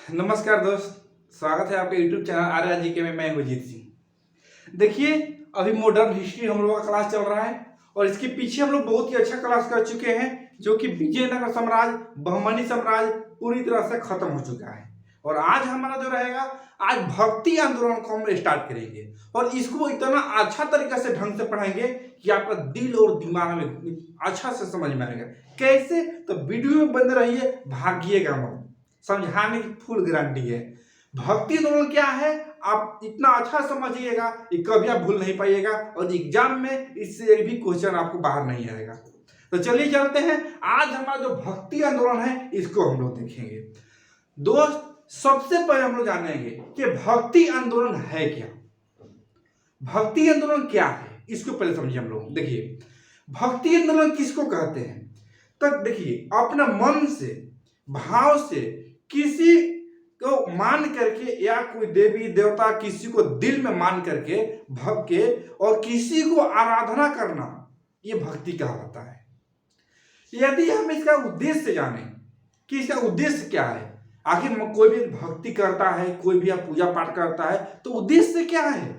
नमस्कार दोस्त, स्वागत है आपके YouTube चैनल आर्या जी के में। मैं हूं जीत सिंह। देखिए, अभी मॉडर्न हिस्ट्री हम लोगों का क्लास चल रहा है और इसके पीछे हम लोग बहुत ही अच्छा क्लास कर चुके हैं, जो कि विजयनगर साम्राज्य, बहमनी साम्राज्य पूरी तरह से खत्म हो चुका है। और आज हमारा जो रहेगा, आज भक्ति आंदोलन को हम स्टार्ट करेंगे और इसको इतना अच्छा तरीके से ढंग से पढ़ाएंगे कि आपका दिल और दिमाग में अच्छा से समझ में आएगा। कैसे? तो वीडियो में बने रहिए, भागिएगा मत, समझाने की फुल गारंटी है। भक्ति आंदोलन क्या है, आप इतना अच्छा समझिएगा कि कभी आप भूल नहीं पाइएगा और एग्जाम में इससे एक भी क्वेश्चन आपको बाहर नहीं आएगा। तो चलिए चलते हैं, आज हमारा जो भक्ति आंदोलन है इसको हम लोग देखेंगे। दोस्त, सबसे पहले हम लोग जानेंगे कि भक्ति आंदोलन है क्या। भक्ति आंदोलन क्या है इसको पहले समझिए हम लोग। देखिए, भक्ति आंदोलन किसको कहते हैं? तक देखिए, अपने मन से, भाव से किसी को मान करके, या कोई देवी देवता किसी को दिल में मान करके भक्त के और किसी को आराधना करना, ये भक्ति कहलाता है। यदि हम इसका उद्देश्य जाने कि इसका उद्देश्य क्या है, आखिर कोई भी भक्ति करता है, कोई भी पूजा पाठ करता है, तो उद्देश्य क्या है?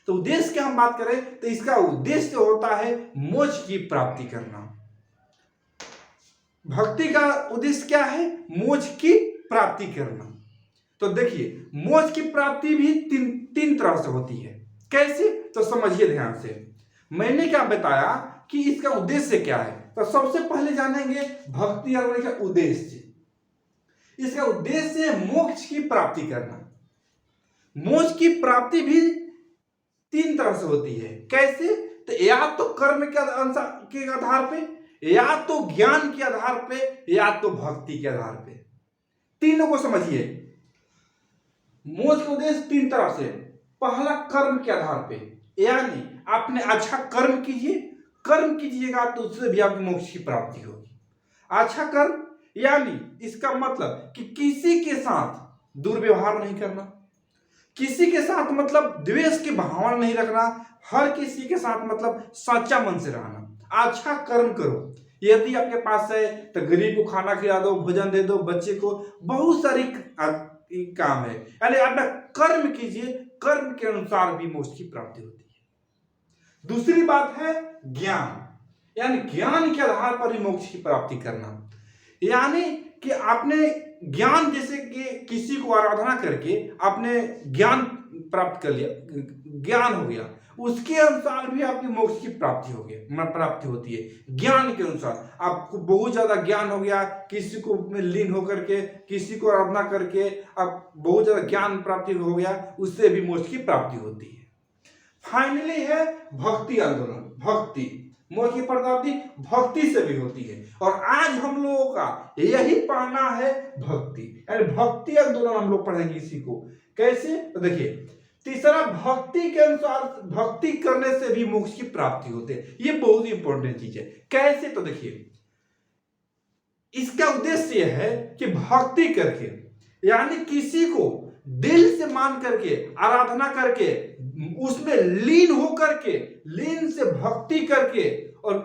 तो उद्देश्य की हम बात करें तो इसका उद्देश्य होता है मोक्ष की प्राप्ति करना। भक्ति का उद्देश्य क्या है? मोक्ष की प्राप्ति करना। तो देखिए, मोक्ष की प्राप्ति भी तीन तरह से होती है। कैसे? तो समझिए ध्यान से। मैंने क्या बताया कि इसका उद्देश्य क्या है, तो सबसे पहले जानेंगे भक्ति आंदोलन का उद्देश्य। इसका उद्देश्य है मोक्ष की प्राप्ति करना। मोक्ष की प्राप्ति भी तीन तरह से होती है। कैसे? तो या तो कर्म के आधार पे, या तो ज्ञान के आधार पे, या तो भक्ति के आधार पे। तीनों को समझिए। मोक्ष का उद्देश्य तीन तरह से। पहला, कर्म के आधार पे, यानी आपने अच्छा कर्म कीजिए, कर्म कीजिएगा तो उससे भी आपकी मोक्ष की प्राप्ति होगी। अच्छा कर्म यानी इसका मतलब कि किसी के साथ दुर्व्यवहार नहीं करना, किसी के साथ मतलब द्वेष की भावना नहीं रखना, हर किसी के साथ मतलब सच्चा मन से रहना। अच्छा कर्म करो। यदि आपके पास है तो गरीब को खाना खिला दो, भोजन दे दो, बच्चे को, बहुत सारी काम है। यानी अपना कर्म कीजिए, कर्म के अनुसार भी मोक्ष की प्राप्ति होती है। दूसरी बात है ज्ञान, यानी ज्ञान के आधार पर ही मोक्ष की प्राप्ति करना। यानी कि आपने ज्ञान, जैसे कि किसी को आराधना करके आपने ज्ञान प्राप्त कर लिया, ज्ञान हो गया, उसके अनुसार भी आपकी मोक्ष की प्राप्ति होती है। ज्ञान के अनुसार आपको बहुत ज्यादा ज्ञान हो गया, किसी को में लीन होकर के, किसी को आराधना करके आप बहुत ज्यादा ज्ञान प्राप्ति हो गया, उससे भी मोक्ष की प्राप्ति होती है। फाइनली है भक्ति आंदोलन। भक्ति, मोक्ष की प्राप्ति भक्ति से भी होती है और आज हम लोगों का यही पढ़ना है भक्ति, यानी भक्ति आंदोलन हम लोग पढ़ेंगे इसी को। कैसे? तो देखिए, तीसरा, भक्ति के अनुसार भक्ति करने से भी मोक्ष की प्राप्ति होती है। ये बहुत ही इंपॉर्टेंट चीज है। कैसे? तो देखिए, इसका उद्देश्य यह है कि भक्ति करके, यानी किसी को दिल से मान करके, आराधना करके, उसमें लीन होकर के, लीन से भक्ति करके और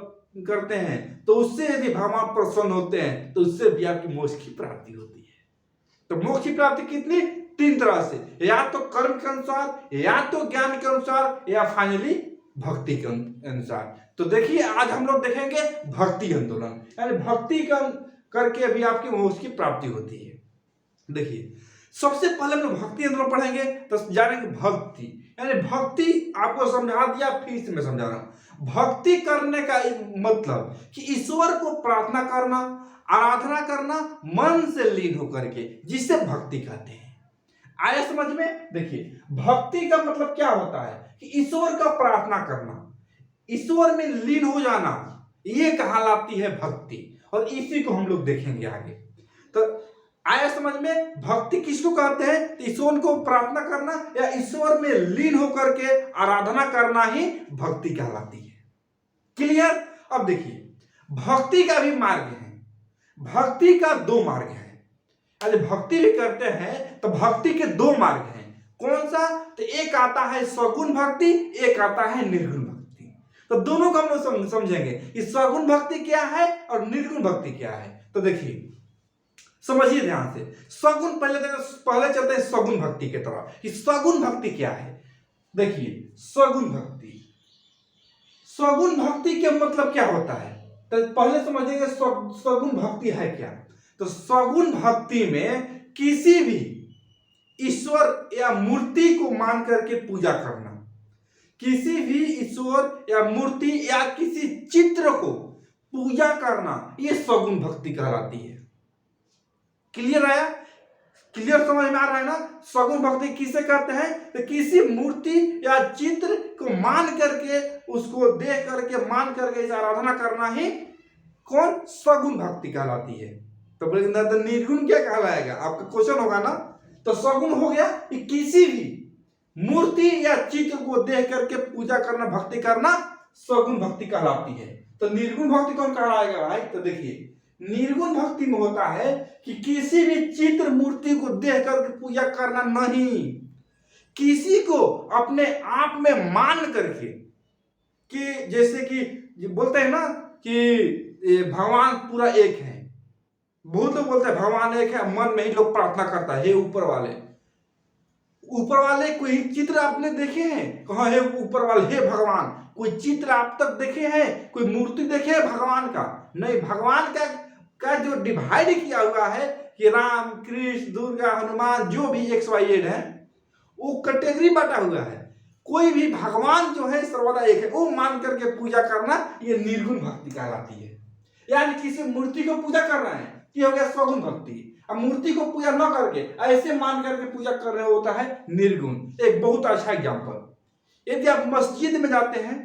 करते हैं, तो उससे यदि भगवान प्रसन्न होते हैं तो उससे भी आपकी मोक्ष की प्राप्ति होती है। तो मोक्ष की प्राप्ति कितनी? तीन तरह से, या तो कर्म के अनुसार, या तो ज्ञान के अनुसार, या फाइनली भक्ति के अनुसार। तो देखिए, आज हम लोग देखेंगे भक्ति आंदोलन, यानी भक्ति करके भी आपकी मोक्ष की प्राप्ति होती है। देखिए, सबसे पहले हम लोग भक्ति आंदोलन पढ़ेंगे तो जानेंगे भक्ति, यानी भक्ति आपको समझा दिया, फिर से मैं समझा रहा हूं। भक्ति करने का मतलब कि ईश्वर को प्रार्थना करना, आराधना करना, मन से लीन होकर के, जिसे भक्ति कहते हैं। आया समझ में? देखिए, भक्ति का मतलब क्या होता है कि ईश्वर का प्रार्थना करना, ईश्वर में लीन हो जाना, ये कहलाती है भक्ति। और इसी को हम लोग देखेंगे आगे। तो आया समझ में? भक्ति किसको कहते हैं? तो ईश्वर को प्रार्थना करना या ईश्वर में लीन होकर के आराधना करना ही भक्ति कहलाती है। क्लियर? अब देखिए, भक्ति का भी मार्ग है। भक्ति का दो मार्ग है। अरे भक्ति भी करते हैं तो भक्ति के दो मार्ग हैं। कौन सा? तो एक आता है सगुण भक्ति, एक आता है निर्गुण भक्ति। तो दोनों को हम लोग समझेंगे कि सगुण भक्ति क्या है और निर्गुण भक्ति क्या है। तो देखिए, समझिए ध्यान से। सगुण पहले चलते हैं सगुण भक्ति की तरफ कि सगुण भक्ति क्या है। देखिए सगुण भक्ति, सगुण भक्ति के मतलब क्या होता है, तो पहले समझेंगे सगुण भक्ति है क्या। तो सगुण भक्ति में किसी भी ईश्वर या मूर्ति को मान करके पूजा करना, किसी भी ईश्वर या मूर्ति या किसी चित्र को पूजा करना, ये सगुण भक्ति कहलाती है। क्लियर है, क्लियर समझ में आ रहा है ना। सगुण भक्ति किसे कहते हैं, तो किसी मूर्ति या चित्र को मान करके, उसको देख करके मान करके इसे आराधना करना ही कौन सगुण भक्ति कहलाती है। तो निर्गुण क्या कहलाएगा, आपका क्वेश्चन होगा ना। तो सगुण हो गया कि किसी भी मूर्ति या चित्र को देख करके पूजा करना, भक्ति करना सगुण भक्ति कहलाती है। तो निर्गुण भक्ति कौन कहलाएगा भाई, तो देखिए निर्गुण भक्ति में होता है कि किसी भी चित्र मूर्ति को देख करके पूजा करना नहीं, किसी को अपने आप में मान करके, कि जैसे कि बोलते हैं ना कि भगवान पूरा एक है, बहुत लोग बोलते हैं भगवान एक है, मन में ही लोग प्रार्थना करता है, हे ऊपर वाले, ऊपर वाले कोई चित्र आपने देखे हैं, कहा हे ऊपर वाले, हे भगवान, कोई चित्र आप तक देखे हैं, कोई मूर्ति देखे है भगवान का? नहीं। भगवान का जो डिवाइड किया हुआ है कि राम कृष्ण दुर्गा हनुमान जो भी XYZ है, वो कैटेगरी बांटा हुआ है। कोई भी भगवान जो है सर्वदा एक है, वो मान करके पूजा करना, ये निर्गुण भक्ति कहलाती है। यानी किसी मूर्ति को पूजा कर रहे हैं, ये हो गया सगुण भक्ति। अब मूर्ति को पूजा न करके ऐसे मान करके पूजा कर रहे होता है निर्गुण। एक बहुत अच्छा एग्जाम्पल, यदि आप मस्जिद में जाते हैं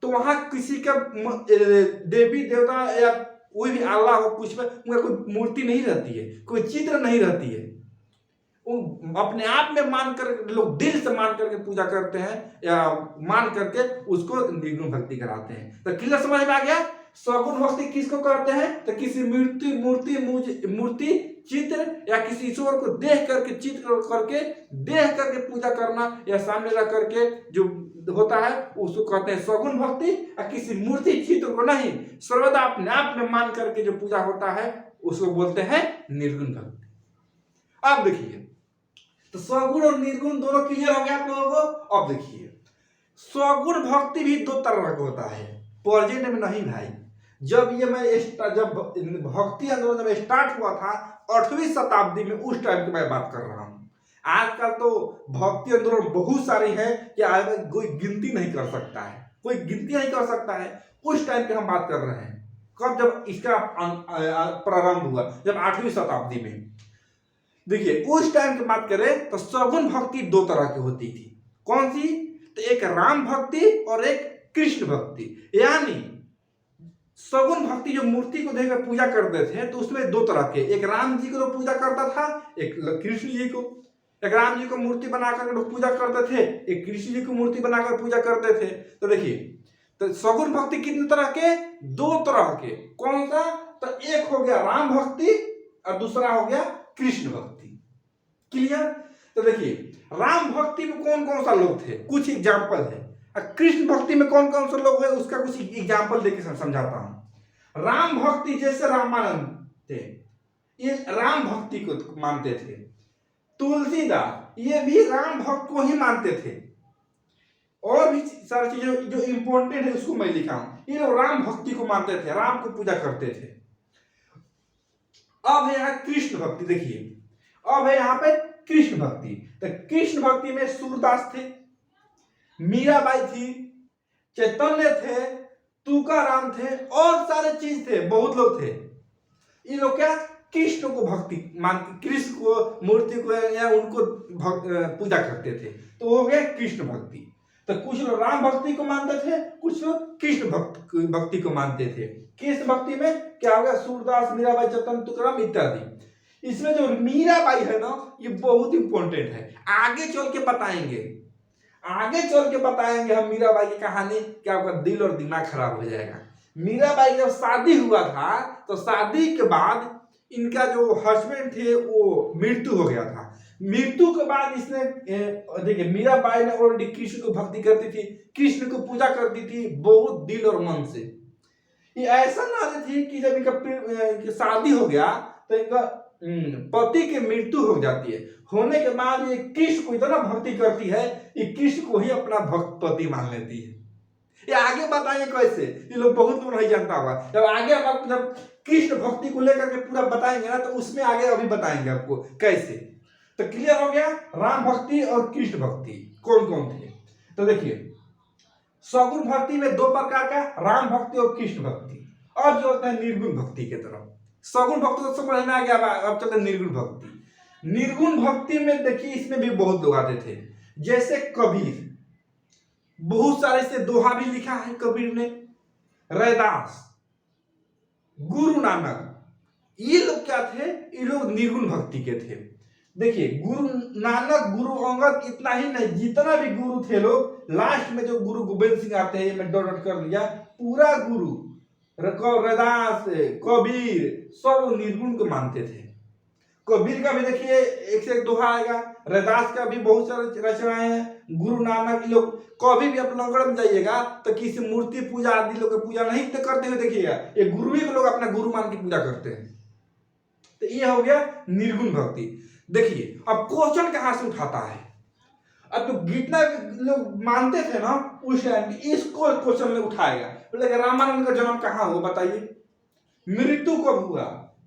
तो वहां किसी का देवी देवता या कोई भी अल्लाह हो, कुछ में उनका कोई मूर्ति नहीं रहती है, कोई चित्र नहीं रहती है, वो अपने आप में मान कर, लोग दिल से मान करके पूजा करते हैं या मान करके उसको निर्गुण भक्ति कराते हैं। तो क्लियर समझ में आ गया। सगुण भक्ति किसको करते हैं, तो किसी मूर्ति चित्र या किसी ईश्वर को देख करके, चित्र करके देख करके पूजा करना या सामने रख करके जो होता है उसको कहते हैं सगुण भक्ति। और किसी मूर्ति चित्र को नहीं, सर्वदा अपने आप में मान करके जो पूजा होता है उसको बोलते हैं निर्गुण भक्ति। अब देखिए, तो सगुण और निर्गुण दोनों क्लियर हो गया आप लोगों को। अब देखिए सगुण भक्ति भी दो तरह का होता है, प्रेजेंट में नहीं भाई। जब भक्ति आंदोलन जब स्टार्ट हुआ था 8वीं शताब्दी में, उस टाइम की मैं बात कर रहा हूँ। आजकल तो भक्ति आंदोलन बहुत सारी है कि आज कोई गिनती नहीं कर सकता है, कोई गिनती नहीं कर सकता है। उस टाइम की हम बात कर रहे हैं, कब, जब इसका प्रारंभ हुआ, जब 8वीं शताब्दी में। देखिए उस टाइम की बात करें तो सगुण भक्ति दो तरह की होती थी। कौन सी, तो एक राम भक्ति और एक कृष्ण भक्ति। यानी सगुण भक्ति जो मूर्ति को देखकर पूजा करते थे, तो उसमें दो तरह के, एक राम जी को पूजा करता था, एक कृष्ण जी को। एक राम जी को मूर्ति बनाकर लोग पूजा करते थे, एक कृष्ण जी को मूर्ति बनाकर पूजा करते थे। तो देखिए, तो सगुण भक्ति कितने तरह के, दो तरह के। कौन सा, तो एक हो गया राम भक्ति और दूसरा हो गया कृष्ण भक्ति। क्लियर। तो देखिए राम भक्ति में कौन कौन सा लोग थे, कुछ एग्जाम्पल है। कृष्ण भक्ति में कौन कौन से लोग हैं, उसका कुछ एग्जाम्पल देके समझाता हूं। राम भक्ति जैसे रामानंद थे, ये राम भक्ति को मानते थे। तुलसीदास ये भी राम भक्त को ही मानते थे। और भी सारी चीजें जो इंपॉर्टेंट है उसको मैं लिखा हूं। ये लोग राम भक्ति को मानते थे, राम को पूजा करते थे। अब है यहाँ कृष्ण भक्ति। देखिए अब है यहाँ पे कृष्ण भक्ति। तो कृष्ण भक्ति में सूरदास थे, मीराबाई थी, चैतन्य थे, तुकाराम थे, और सारे चीज थे, बहुत लोग थे। ये लोग क्या कृष्ण को भक्ति मान, कृष्ण को मूर्ति को या उनको पूजा करते थे। तो हो गया कृष्ण भक्ति। तो कुछ लोग राम भक्ति को मानते थे, कुछ लोग कृष्ण भक्ति को मानते थे। कृष्ण भक्ति में क्या हो गया, सूरदास, मीराबाई, चैतन्य, तुकाराम इत्यादि। इसमें जो मीराबाई है ना, ये बहुत इंपॉर्टेंट है। आगे चल के बताएंगे, आगे चल के बताएंगे हम मीराबाई की कहानी, क्या आपका दिल और दिमाग खराब हो जाएगा। मीराबाई जब शादी हुआ था, तो शादी के बाद इनका जो हस्बैंड थे वो मृत्यु हो गया था। मृत्यु के बाद इसने देखिए, मीराबाई ने ऑलरेडी कृष्ण को भक्ति करती थी, कृष्ण को पूजा करती थी बहुत दिल और मन से। ये ऐसा नारी थी कि जब इनका शादी हो गया तो इनका पति की मृत्यु हो जाती है, होने के बाद ये कृष्ण को इतना भक्ति करती है, ये कृष्ण को ही अपना भक्त पति मान लेती है। ये आगे बताएंगे कैसे, ये लोग बहुत लोग नहीं जानता होगा। जब आगे हम आपको जब कृष्ण भक्ति को लेकर के पूरा बताएंगे ना, तो उसमें आगे अभी बताएंगे आपको कैसे। तो क्लियर हो गया, राम भक्ति और कृष्ण भक्ति कौन कौन थे। तो देखिए, सगुण भक्ति में दो प्रकार का, राम भक्ति और कृष्ण भक्ति। अब जो होता है निर्गुण भक्ति के तरफ। सगुण भक्ति तो समझ में आ गया, अब चलते निर्गुण भक्ति। निर्गुण भक्ति में देखिए, इसमें भी बहुत लोग आते थे, जैसे कबीर, बहुत सारे से दोहा भी लिखा है कबीर ने, रैदास, गुरु नानक, ये लोग क्या थे, ये लोग निर्गुण भक्ति के थे। देखिए, गुरु नानक, गुरु अंगद, इतना ही नहीं, जितना भी गुरु थे लोग, लास्ट में जो गुरु गोविंद सिंह आते हैं, मैं डॉट डॉट कर लिया, पूरा गुरु रैदास, कबीर, सब निर्गुण को मानते थे। कबीर का भी देखिए एक से एक दोहा आएगा, रैदास का भी बहुत सारे रचनाएं हैं, गुरु नानक लोग। कभी भी आप लंगड़ में जाइएगा तो किसी मूर्ति पूजा आदि लोग पूजा नहीं तो करते हुए देखिएगा, ये गुरु ही को लोग अपना गुरु मान के पूजा करते हैं। तो ये हो गया निर्गुण भक्ति। देखिए, अब क्वेश्चन कहां से उठाता है, अब तो जितना लोग मानते थे ना उस टाइम, इसको क्वेश्चन में उठाएगा, बोले रामानंद का जन्म कहाँ हुआ बताइए, मृत्यु कब हुआ,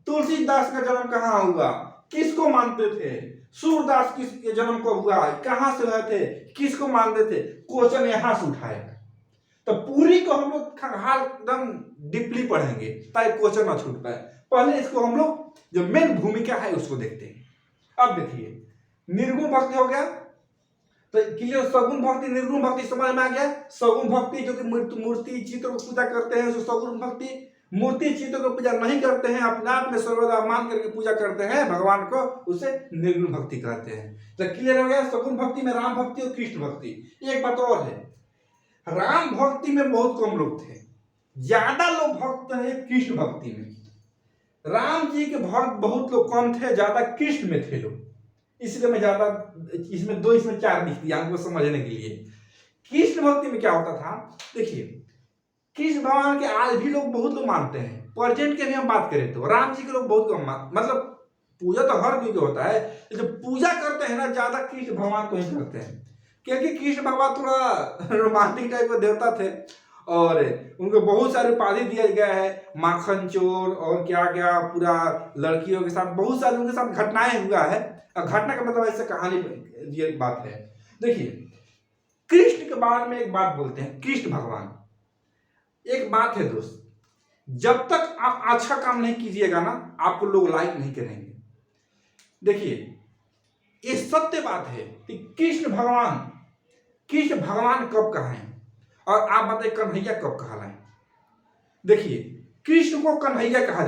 तुलसीदास का जन्म कहाँ हुआ, किसको मानते थे, सूरदास किसके जन्म कब हुआ, कहां से हुए थे, किसको मानते थे, क्वेश्चन यहां से उठाएगा। तो पूरी को हम लोग एकदम डीपली पढ़ेंगे ताकि क्वेश्चन ना छूट पाए। पहले इसको हम लोग जो मेन भूमिका है उसको देखते हैं। अब देखिए, निर्गुण भक्ति हो गया, तो क्लियर, सगुण भक्ति निर्गुण भक्ति समझ में आ गया। सगुण भक्ति जो कि मूर्ति चित्र को पूजा करते हैं, उसको सगुण भक्ति। मूर्ति चित्र को पूजा नहीं करते हैं, अपने आप में सर्वदा मान करके पूजा करते हैं भगवान को, उसे निर्गुण भक्ति कहते हैं। तो क्लियर हो गया, सगुण भक्ति में राम भक्ति और कृष्ण भक्ति। एक बात और है, राम भक्ति में बहुत कम लोग थे, ज्यादा लोग भक्त है कृष्ण भक्ति में। राम जी के भक्त बहुत लोग कम थे, ज्यादा कृष्ण में थे लोग, इसलिए मैं ज्यादा इसमें दो इसमें चार लिख दिया आपको समझने के लिए। कृष्ण भक्ति में क्या होता था, देखिए, कृष्ण भगवान के आज भी लोग बहुत लोग मानते हैं, प्रेजेंट के भी हम बात करें तो राम जी के लोग बहुत कम मतलब पूजा तो हर कोई होता है, जो पूजा करते हैं ना ज्यादा कृष्ण भगवान को ही करते हैं, क्योंकि कृष्ण भगवान थोड़ा रोमांटिक टाइप के देवता थे और उनको बहुत सारे उपाधि दिया गया है, माखन चोर और क्या क्या, पूरा लड़कियों के साथ बहुत सारे उनके साथ घटनाएं हुआ है। घटना का मतलब ऐसे कहानी ये बात है। देखिए, कृष्ण के बारे में एक बात बोलते हैं, कृष्ण भगवान, एक बात है दोस्त, जब तक आप अच्छा काम नहीं कीजिएगा ना, आपको लोग लाइक नहीं करेंगे। देखिए, ये सत्य बात है कि कृष्ण भगवान कब कहा है, और आप बताइए कन्हैया कब कहलाए। देखिए, कृष्ण को कन्हैया कहा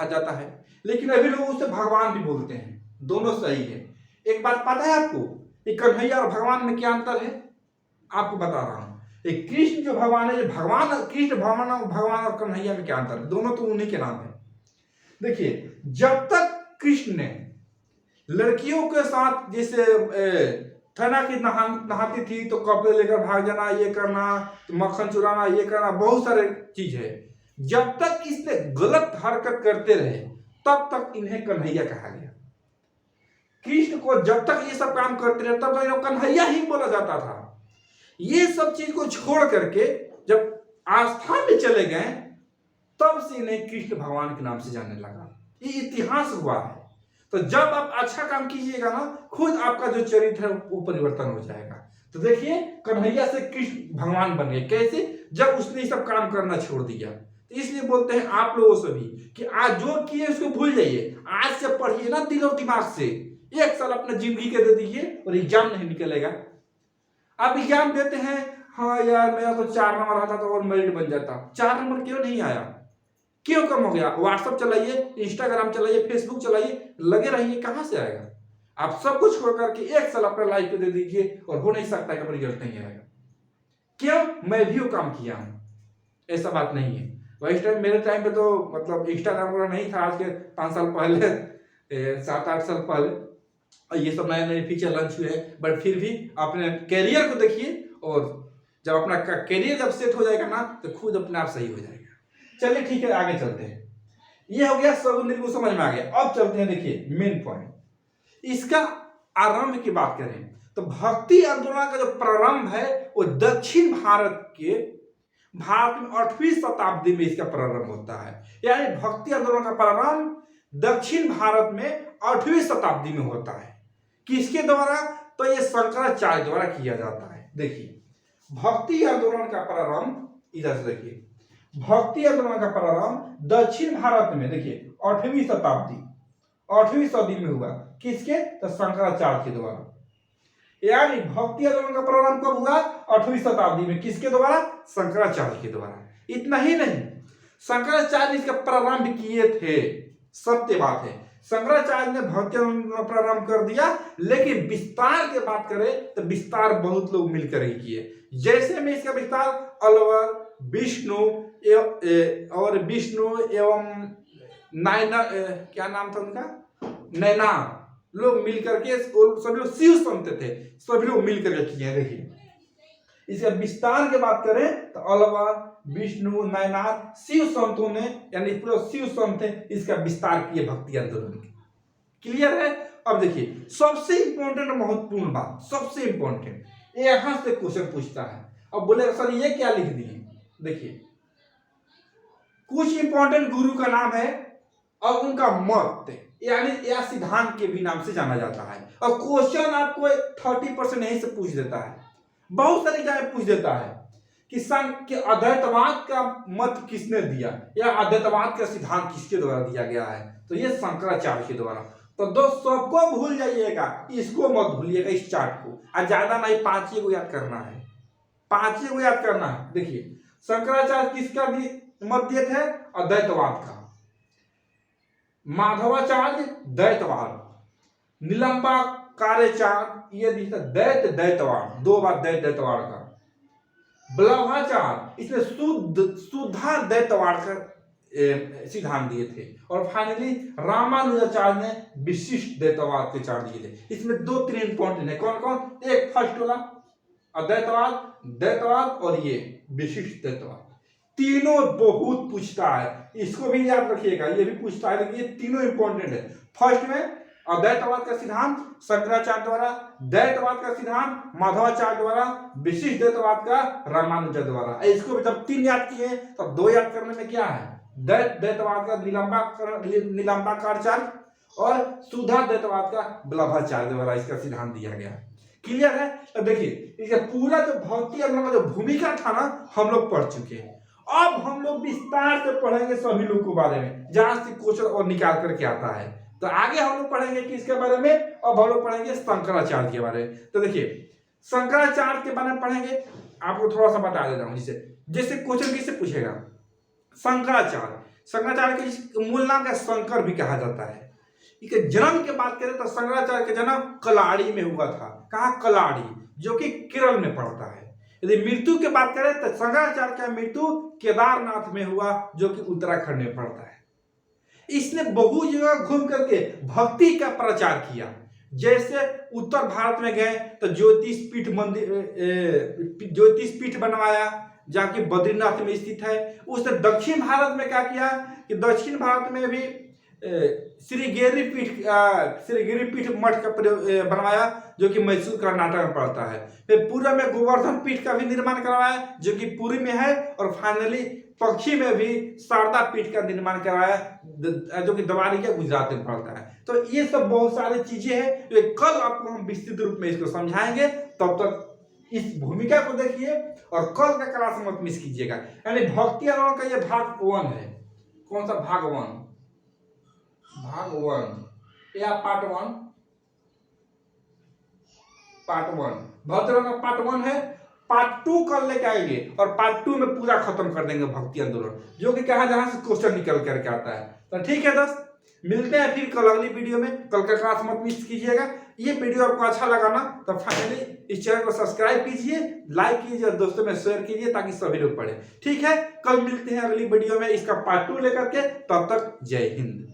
जाता है, लेकिन अभी लोग उसे भगवान भी बोलते हैं, दोनों सही है। एक बात पता है आपको कि कन्हैया और भगवान में क्या अंतर है, आपको बता रहा हूं। एक कृष्ण जो भगवान है, कृष्ण भगवान और कन्हैया में क्या अंतर है, दोनों तो उन्हीं के नाम है। देखिए, जब तक कृष्ण ने लड़कियों के साथ, जैसे थना की नहाती थी तो कपड़े लेकर भाग जाना, ये करना, तो मक्खन चुराना, ये करना, बहुत सारे चीज है, जब तक इसने गलत हरकत करते रहे तब तक इन्हें कन्हैया कहा गया। कृष्ण को जब तक ये सब काम करते रहे तब तक इन्हें कन्हैया ही बोला जाता था। ये सब चीज को छोड़ करके जब आस्था में चले गए तब से इन्हें कृष्ण भगवान के नाम से जानने लगा। ये इतिहास हुआ है। तो जब आप अच्छा काम कीजिएगा ना, खुद आपका जो चरित्र है वो परिवर्तन हो जाएगा। तो देखिए, कन्हैया से कृष्ण भगवान बन गए, कैसे, जब उसने सब काम करना छोड़ दिया। तो इसलिए बोलते हैं आप लोगों से भी कि आज जो किए उसको भूल जाइए, आज से पढ़िए ना दिल और दिमाग से, एक साल अपना जिंदगी के दे दीजिए और एग्जाम नहीं निकलेगा। आप एग्जाम देते हैं, हाँ यार मेरा तो 4 नंबर आता तो और मेरिट बन जाता, 4 नंबर क्यों नहीं आया, क्यों कम हो गया। व्हाट्सएप चलाइए, इंस्टाग्राम चलाइए, फेसबुक चलाइए, लगे रहिए, कहां से आएगा। आप सब कुछ छोड़ करके एक साल अपना लाइफ पे दे दीजिए और हो नहीं सकता कि रिजल्ट नहीं आएगा। क्यों, मैं भी वो काम किया हूं, ऐसा बात नहीं है। वही टाइम, मेरे टाइम पे तो मतलब इंस्टाग्राम वगैरह नहीं था, आज के 5 साल पहले, 7-8 साल पहले ये सब नए नए फीचर लॉन्च हुए हैं। बट फिर भी अपने कैरियर को देखिए, और जब अपना कैरियर जब सेट हो जाएगा ना, तो खुद अपने आप सही हो जाएगा। चलिए ठीक है, आगे चलते हैं। ये हो गया सगुन निर्गुण, समझ में आ गया। अब चलते हैं, देखिए मेन पॉइंट, इसका आरंभ की बात करें तो भक्ति आंदोलन का जो प्रारंभ है वो दक्षिण भारत में 8वीं शताब्दी में इसका प्रारंभ होता है। यानी भक्ति आंदोलन का प्रारंभ दक्षिण भारत में 8वीं शताब्दी में होता है। किसके द्वारा? तो ये शंकराचार्य द्वारा किया जाता है। देखिए भक्ति आंदोलन का प्रारंभ, इधर से देखिए, भक्ति आंदोलन का प्रारंभ दक्षिण भारत में, देखिए 8वीं शताब्दी, 8वीं सदी में हुआ। किसके? तो शंकराचार्य के द्वारा। यानी भक्ति आंदोलन का प्रारंभ कब हुआ? 8वीं शताब्दी में। किसके द्वारा? शंकराचार्य के द्वारा। इतना ही नहीं, शंकराचार्य इसका प्रारंभ किए थे, सत्य बात है। शंकराचार्य ने भक्ति आंदोलन प्रारंभ कर दिया, लेकिन विस्तार की बात करें तो विस्तार बहुत लोग मिलकर ही किए। जैसे में इसका विस्तार अलवर, विष्णु और विष्णु एवं नायना, क्या नाम था उनका, नैना, लोग मिलकर के, सभी लोग शिव संत थे, सभी लोग मिलकर के किए। देखिए इसका विस्तार की बात करें तो अलवर, विष्णु, नयनार, शिव संतों ने, यानी पूरे शिव संत थे, इसका विस्तार किए भक्ति आंदोलन के। क्लियर है? अब देखिए सबसे इंपॉर्टेंट और महत्वपूर्ण बात, सबसे इंपॉर्टेंट, यहां से क्वेश्चन पूछता है। अब बोलेगा सर ये क्या लिख दिए? देखिए कुछ इंपॉर्टेंट गुरु का नाम है और उनका मत, यानी या सिद्धांत के भी नाम से जाना जाता है। और क्वेश्चन आपको 30% यहीं से पूछ देता है, बहुत सारी जगह पूछ देता है कि अद्वैतवाद का मत किसने दिया, या अद्वैतवाद का सिद्धांत किसके द्वारा दिया गया है? तो ये शंकराचार्य के द्वारा। तो दोस्तों सबको भूल जाइएगा, इसको मत भूलिएगा, इस चार्ट को। और ज्यादा नहीं, 5 को याद करना है, 5 को याद करना है। देखिए शंकराचार्य किसका मत दिए थे? अद्वैतवाद का। माधवाचार्य द्वैतवाद, निलंबाकार्याचार्य ये द्वैतवाद, 2 बार द्वैतवाद का। बल्लभाचार्य इसने शुद्धा द्वैतवाद का सिद्धांत दिए थे। और फाइनली रामानुजाचार्य ने विशिष्ट द्वैतवाद के चार्ट दिए थे। इसमें 2-3 इंपॉर्टेंट है। कौन कौन? एक फर्स्ट वाला अद्वैतवाद, द्वैतवाद और ये विशिष्ट द्वैतवाद। तीनों बहुत पूछता है, इसको भी याद रखिएगा, ये भी पूछता है, लेकिन ये तीनों इंपॉर्टेंट है। फर्स्ट में अद्वैतवाद का सिद्धांत शंकराचार्य द्वारा, द्वैतवाद का सिद्धांत माधवाचार्य द्वारा, विशिष्ट द्वैतवाद का रामानुजा द्वारा। इसको भी जब 3 याद किए तो 2 याद करने में क्या है? द्वैतवाद का निलंबाकार्याचार्य और शुद्धा द्वैतवाद का बल्लभाचार्य द्वारा इसका सिद्धांत दिया गया। क्लियर है? तो देखिए इसका पूरा जो भक्ति आंदोलन का जो भूमिका था ना, हम लोग पढ़ चुके हैं। अब हम लोग विस्तार से पढ़ेंगे सभी लोग के बारे में, जहां से क्वेश्चन और निकाल करके आता है। तो आगे हम लोग पढ़ेंगे किसके बारे में? अब हम लोग पढ़ेंगे शंकराचार्य के बारे में। तो देखिए शंकराचार्य के बारे में पढ़ेंगे, आपको थोड़ा सा बता देता हूं। जैसे क्वेश्चन किससे पूछेगा? शंकराचार्य के मूल नाम का शंकर भी कहा जाता है। इसके जन्म की बात करें तो शंकराचार्य का जन्म कलाड़ी में हुआ था। कहाँ? कलाड़ी, जो कि केरल में पड़ता है। यदि मृत्यु की बात करें तो शंकराचार्य का मृत्यु केदारनाथ में हुआ, जो कि उत्तराखंड में पड़ता है। इसने बहु जगह घूम करके भक्ति का प्रचार किया। जैसे उत्तर भारत में गए तो ज्योतिष पीठ बनवाया, जहाँ की बद्रीनाथ में स्थित है। उसने दक्षिण भारत में क्या किया कि दक्षिण भारत में भी श्रीगिरि पीठ मठ का बनवाया, जो कि मैसूर कर्नाटक में पड़ता है। फिर पूर्व में गोवर्धन पीठ का भी निर्माण करवाया, जो कि पुरी में है। और फाइनली पश्चिम में भी शारदा पीठ का निर्माण कराया, जो कि द्वारिका गुजरात में पड़ता है। तो ये सब बहुत सारी चीजें हैं जो कल आपको हम विस्तृत रूप में इसको समझाएंगे। तब तक इस भूमिका को देखिए और कल का क्लास मत मिस कीजिएगा। यानी भक्ति आंदोलन का ये भाग 1 है। कौन सा? भाग 1 या पार्ट 1? भक्ति आंदोलन का पार्ट 1 है। पार्ट 2 कल लेके आएंगे और पार्ट 2 में पूरा खत्म कर देंगे भक्ति आंदोलन, जो कि कहा जहां से क्वेश्चन निकल करके आता है। तो ठीक है दोस्त, मिलते हैं फिर कल अगली वीडियो में। कल का क्लास मत मिस कीजिएगा। ये वीडियो आपको अच्छा लगा ना, तो फाइनली इस चैनल को सब्सक्राइब कीजिए, लाइक कीजिए और दोस्तों में शेयर कीजिए, ताकि सभी लोग पढ़े। ठीक है, कल मिलते हैं अगली वीडियो में इसका पार्ट 2 लेकर के। तब तक जय हिंद।